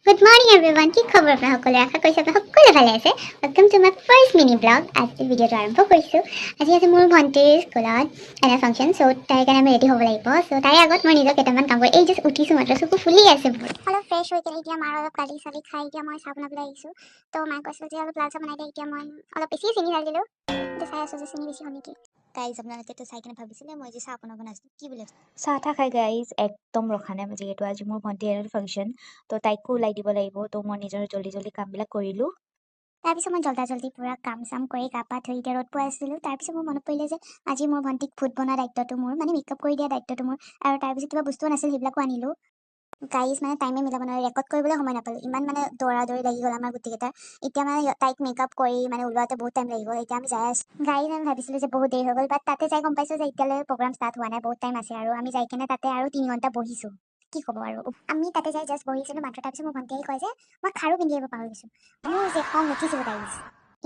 Good morning everyone, কি খবৰ আপোনাৰ সকলোৰে? আশা কৰিছোঁ আপুনি সকলোৱে ভালে আছে। Welcome to my first mini vlog. আজি ভিডিঅ'টো আৰম্ভ কৰিছোঁ। আজি মোৰ ভণ্টিৰ স্কুলত এটা ফাংচন, চ' তাইৰ কাৰণে আমি ৰেডি হ'ব লাগিব। চ' তাৰে আগত মই নিজৰ কেইটামান কাম কৰি এই জাষ্ট উঠিছোঁ মাত্ৰ, চকু ফুলি আছে বহুত। অলপ ফ্ৰেছ হৈ কেনে এতিয়া মাৰ অলপ গালি চালি খাই এতিয়া মই চাহ বনাবলৈ আহিছোঁ। ত' মায়ে কৈছিল যে অলপ লাল চাহ বনাই দিয়ে, এতিয়া মই অলপ বেছি চেনি ঢালি দিলোঁ। এতিয়া চাই আছোঁ যে চেনি বেছি হ'ল নেকি। গাইজ আপোনালোকেতো চাই কিনে ভাবিছিলে মই যে চাহ বনাব নাছিলোঁ, কি বুলি চাহ তাহ খাই গাইজ একদম ৰখা নাই, যিহেতু আজি মোৰ ভণ্টিৰ ফাংচন, তো তাইকো ওলাই দিব লাগিব। তো মই নিজৰ জল্দি কামবিলাক কৰিলোঁ। তাৰপিছত মই জল্দি পূৰা কাম চাম কৰি গা পা ধুই এতিয়া ৰ'দ পোৱা আছিলোঁ। তাৰপিছত মোৰ মনত পৰিলে যে আজি মোৰ ভণ্টিক ফুড বনোৱা দায়িত্বটো মোৰ, মানে মেকআপ কৰি দিয়া দায়িত্বটো মোৰ। আৰু তাৰপিছত কিবা বস্তু নাছিল, সেইবিলাকো আনিলোঁ। গাইজ মানে টাইমে মিলাব নোৱাৰে, ৰেকৰ্ড কৰিবলৈ সময় নাপালোঁ। ইমান মানে দৌৰি লাগি গ'ল আমাৰ গোটেইকেইটাৰ। এতিয়া মানে তাইক মেকআপ কৰি মানে ওলোৱাতে বহুত টাইম লাগিব। এতিয়া আমি যাই আছোঁ। গাইজ আমি ভাবিছিলোঁ যে বহুত দেৰি হৈ গ'ল, বাট তাতে যাই গম পাইছোঁ যে এতিয়ালৈ প্ৰগ্ৰাম ষ্টাৰ্ট হোৱা নাই, বহুত টাইম আছে। আৰু আমি যাই কিনে তাতে আৰু 3 ঘণ্টা বহিছোঁ। কি ক'ব আৰু, আমি তাতে যাই জাষ্ট বহিছিলোঁ মাত্ৰ। তাৰপিছত মোৰ ভণ্টি আহি কয় যে মই খাৰু পিন্ধি আহিব পাহৰিছোঁ। মোৰ যে খং উঠিছিল গাইজ,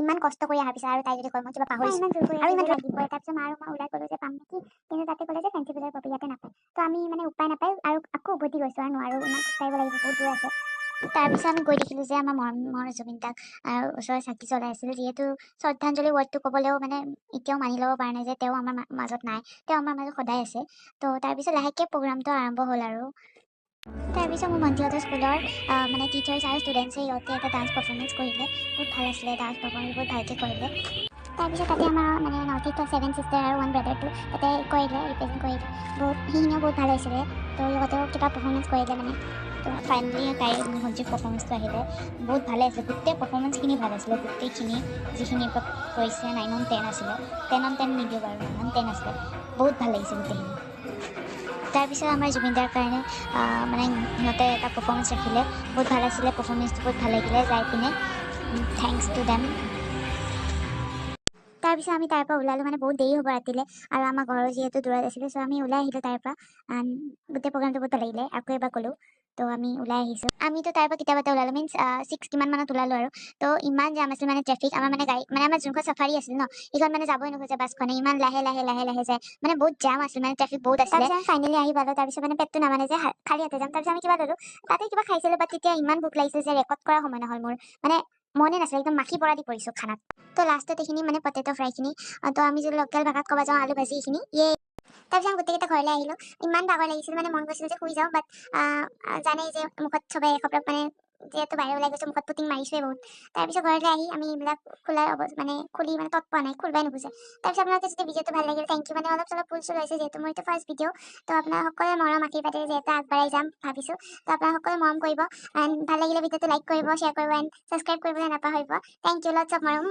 ইমান কষ্ট কৰি অহাৰ পিছত আৰু তাই যদি কয় মই কিবা পাহৰিছোঁ আৰু ইমান লাগিবই। তাৰপিছত আৰু মই ওলাই গ'লোঁ যে পাম নেকি, কিন্তু তাতে ক'লে যে ফেঞ্চি বজাৰ পাবি, ইয়াতে নাপায়। তো আমি মানে উপায় নাপায় আৰু আকৌ উভতি গৈছোঁ আৰু নোৱাৰোঁ, ইমান খোজকাঢ়িব লাগিব, বহুত দূৰ আছে। তাৰপিছত আমি গৈ দেখিলোঁ যে আমাৰ মৰমৰ জুবিন দাক আৰু ওচৰৰ চাকি জ্বলাই আছিল। যিহেতু শ্ৰদ্ধাঞ্জলি ৱৰ্ডটো ক'বলৈও মানে এতিয়াও মানি ল'ব পৰা নাই যে তেওঁ আমাৰ মাজত নাই, তেওঁ আমাৰ মাজত সদায় আছে। তো তাৰপিছত লাহেকৈ প্ৰগ্ৰামটো আৰম্ভ হ'ল আৰু তাৰপিছত মোৰ ভণ্টিহঁতৰ স্কুলৰ মানে টিচাৰ্ছ আৰু ষ্টুডেণ্টছে সিহঁতে এটা ডান্স পাৰফৰ্মেঞ্চ কৰিলে। বহুত ভাল আছিলে, ডান্স পাৰফৰ্মেঞ্চ বহুত ভালকৈ কৰিলে। তাৰপিছত তাতে আমাৰ মানে নৰ্থ ইষ্টৰ 7 চিষ্টাৰ আৰু 1 ব্ৰাদাৰটো তাতে কৰিলে, ৰিপ্ৰেজেণ্ট কৰিলে। সেইখিনিও বহুত ভাল হৈছিলে। তো সিহঁতেও কিবা পাৰফৰ্মেঞ্চ কৰিলে মানে। তো ফাইনেলি তাইৰ ভণ্টিৰ পাৰফৰ্মেঞ্চটো আহিলে, বহুত ভালে আছিলে। গোটেই পাৰফৰ্মেঞ্চখিনি ভাল আছিলে, গোটেইখিনি যিখিনিৰ পৰা কৈছে 9 on 10 আছিলে। 10 on 10 নিদিওঁ বাৰু, 9 on 10 আছিলে। বহুত ভাল লাগিছে গোটেইখিনি। তাৰপিছত আমাৰ জুবিনদাৰ কাৰণে মানে সিহঁতে এটা পাৰফৰ্মেঞ্চ ৰাখিলে, বহুত ভাল আছিলে। পাৰফৰ্মেঞ্চটো বহুত ভাল লাগিলে যাই পিনে, থেংকছ টু দেম। তাৰপিছত আমি তাৰ পৰা ওলালোঁ, মানে বহুত দেৰি হ'ব ৰাতিলে, আৰু আমাৰ ঘৰৰ যিহেতু দূৰত আছিলে, চ' আমি ওলাই আহিলোঁ তাৰ পৰা। গোটেই প্ৰগ্ৰামটো বহুত ভাল লাগিলে, আকৌ এবাৰ ক'লোঁ। তো আমি ওলাই আহিছোঁ। আমিতো তাৰ পৰা কেতিয়াবাতে ওলালোঁ, মিনছ 6 কিমান মানত ওলালোঁ আৰু। তো ইমান জাম আছিল মানে ট্ৰেফিক, আমাৰ মানে গাড়ী মানে আমাৰ যোনখন চাফাৰী আছিল ন, সেইখন মানে যাবই নোখোজে বাছখনে, ইমান লাহে যায়, মানে বহুত জাম আছিল, মানে ট্ৰেফিক বহুত আছিলে। তাৰপিছত আমি ফাইনেলি আহি পালোঁ। তাৰপিছত মানে পেটটো নামানে যে খালী হাতে যাম। তাৰপিছত আমি কিবা ল'লোঁ, তাতে কিবা খাইছিলোঁ, বাট তেতিয়া ইমান ভোক লাগিছিল যে ৰেকৰ্ড কৰা সময় নহ'ল মোৰ, মানে মনে নাছিলে, একদম মাখি পৰা দি পৰিছোঁ খানাত। তো লাষ্টত এইখিনি মানে পটেটো ফ্ৰাইখিনি, তো আমি যদি লোকেল ভাষাত ক'ব যাওঁ আলু ভাজি, এইখিনি তাৰপিছত আমি গোটেইকেইটা ঘৰলৈ আহিলোঁ। ইমান ভাগৰ লাগিছিল, মানে মন গৈছিল যে শুই যাওঁ, বাট জানেই যে মুখত চবে এসপ্তাহ মানে যিহেতু বাহিৰ ওলাই গৈছোঁ, মুখত পুটিং মাৰিছোৱে বহুত। তাৰপিছত ঘৰলৈ আহি আমি এইবিলাক খুলি মানে তৎ পোৱা নাই, খুলিবই নোখোজে। তাৰপিছত আপোনালোকে যদি ভিডিঅ'টো ভাল লাগিল, থেংক ইউ। মানে অলপ চলপ ভুল চুল হৈছে, যিহেতু মোৰ এইটো ফাৰ্ষ্ট ভিডিঅ'। তো আপোনাৰ সকলোৱে মৰম আশীৰ্বাদে যিহেতু আগবাঢ়াই যাম ভাবিছোঁ। তো আপোনালোকে সকলোৱে মৰম কৰিব, এণ্ড ভাল লাগিলে ভিডিঅ'টো লাইক কৰিব, শ্বেয়াৰ কৰিব, এণ্ড ছাবস্ক্ৰাইব কৰিবলৈ নাপাহৰিব। থেংক ইউ, লটছ অফ মৰম।